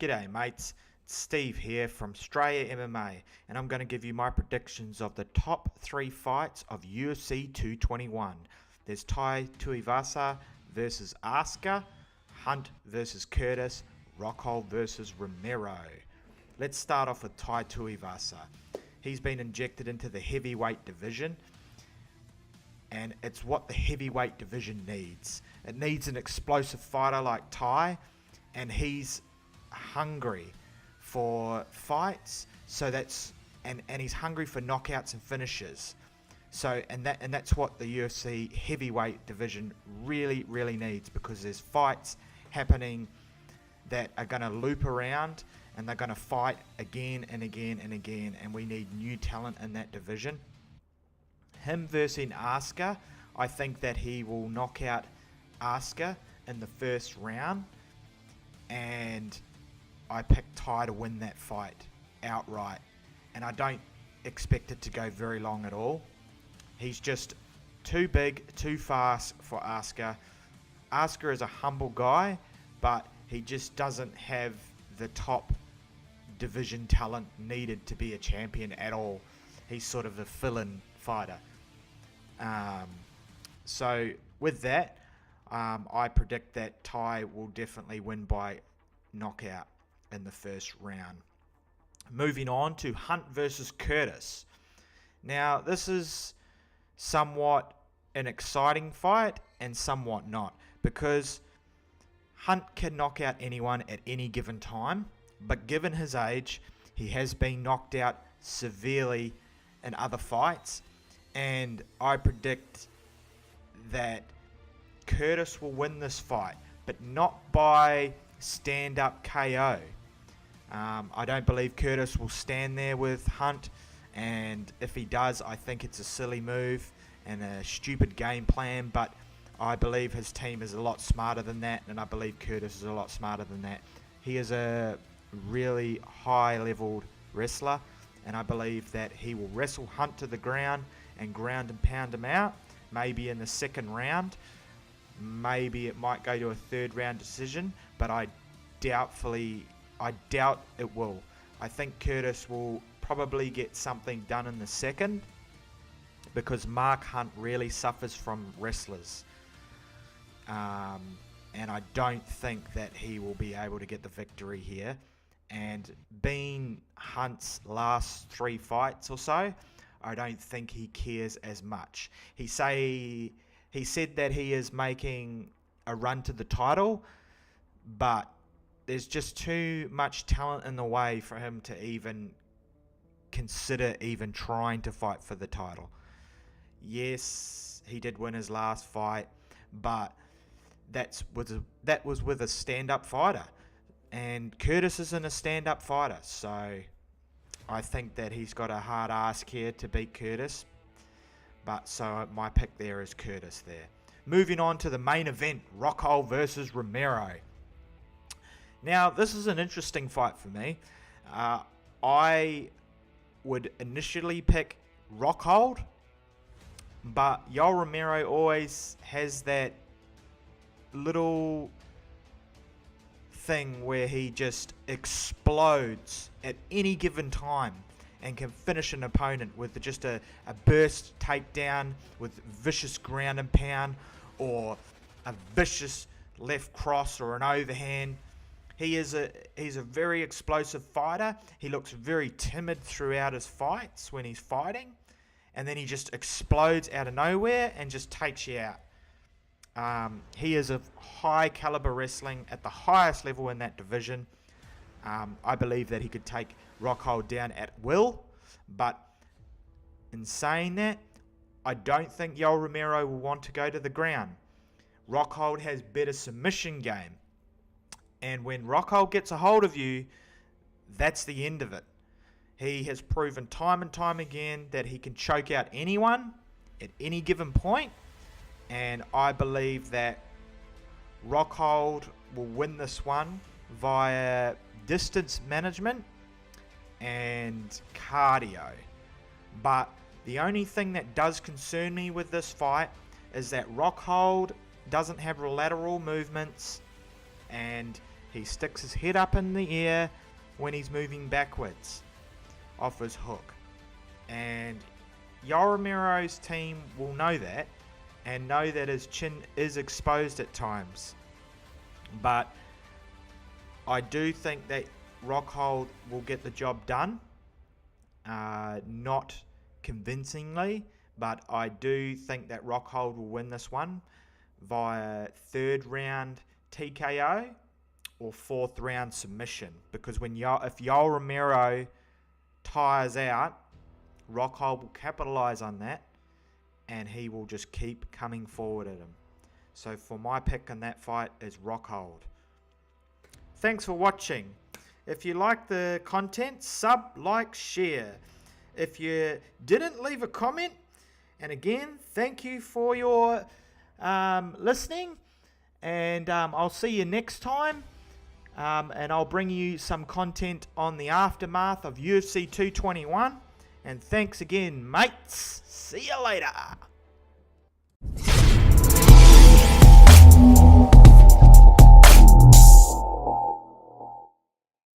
G'day mates, it's Steve here from Straya MMA, and I'm going to give you my predictions of the top 3 fights of UFC 221. There's Tai Tuivasa versus Askar, Hunt versus Curtis, Rockhold versus Romero. Let's start off with Tai Tuivasa. He's been injected into the heavyweight division, and it's what the heavyweight division needs. It needs an explosive fighter like Tai, and he's hungry for fights, so and he's hungry for knockouts and finishes. So that's what the UFC heavyweight division really needs, because there's fights happening that are going to loop around and they're going to fight again and again and again, and we need new talent in that division. Him versus Askar, I think that he will knock out Askar in the first round, and I picked Tai to win that fight outright, and I don't expect it to go very long at all. He's just too big, too fast for Askar. Askar is a humble guy, but he just doesn't have the top division talent needed to be a champion at all. He's sort of a fill-in fighter. So with that, I predict that Tai will definitely win by knockout in the first round. Moving on to Hunt versus Curtis. Now, this is somewhat an exciting fight and somewhat not, because Hunt can knock out anyone at any given time, but given his age, he has been knocked out severely in other fights, and I predict that Curtis will win this fight, but not by stand-up KO. I don't believe Curtis will stand there with Hunt, and if he does, I think it's a silly move and a stupid game plan, but I believe his team is a lot smarter than that, and I believe Curtis is a lot smarter than that. He is a really high-leveled wrestler, and I believe that he will wrestle Hunt to the ground and ground and pound him out, maybe in the second round. Maybe it might go to a third round decision, but I doubt it will. I think Curtis will probably get something done in the second, because Mark Hunt really suffers from wrestlers. And I don't think that he will be able to get the victory here. And being Hunt's last 3 fights or so, I don't think he cares as much. He said that he is making a run to the title, but there's just too much talent in the way for him to even consider even trying to fight for the title. Yes, he did win his last fight, but that was with a stand-up fighter, and Curtis isn't a stand-up fighter, so I think that he's got a hard ask here to beat Curtis. But so my pick there is Curtis there. Moving on to the main event, Rockhold versus Romero. Now, this is an interesting fight for me. I would initially pick Rockhold, but Yoel Romero always has that little thing where he just explodes at any given time and can finish an opponent with just a burst takedown with vicious ground and pound, or a vicious left cross or an overhand. He's a very explosive fighter. He looks very timid throughout his fights when he's fighting, and then he just explodes out of nowhere and just takes you out. He is of high caliber wrestling at the highest level in that division. I believe that he could take Rockhold down at will, but in saying that, I don't think Yoel Romero will want to go to the ground. Rockhold has better submission game, and when Rockhold gets a hold of you, that's the end of it. He has proven time and time again that he can choke out anyone at any given point, and I believe that Rockhold will win this one via distance management and cardio. But the only thing that does concern me with this fight is that Rockhold doesn't have lateral movements, and He sticks his head up in the air when he's moving backwards off his hook. And Yoel Romero's team will know that and know that his chin is exposed at times. But I do think that Rockhold will get the job done. Not convincingly, but I do think that Rockhold will win this one via 3rd round TKO or 4th round submission. Because if Yoel Romero tires out, Rockhold will capitalise on that and he will just keep coming forward at him. So for my pick in that fight is Rockhold. Thanks for watching. If you like the content, sub, like, share. If you didn't leave a comment, and again, thank you for your listening. And I'll see you next time. And I'll bring you some content on the aftermath of UFC 221. And thanks again, mates. See you later.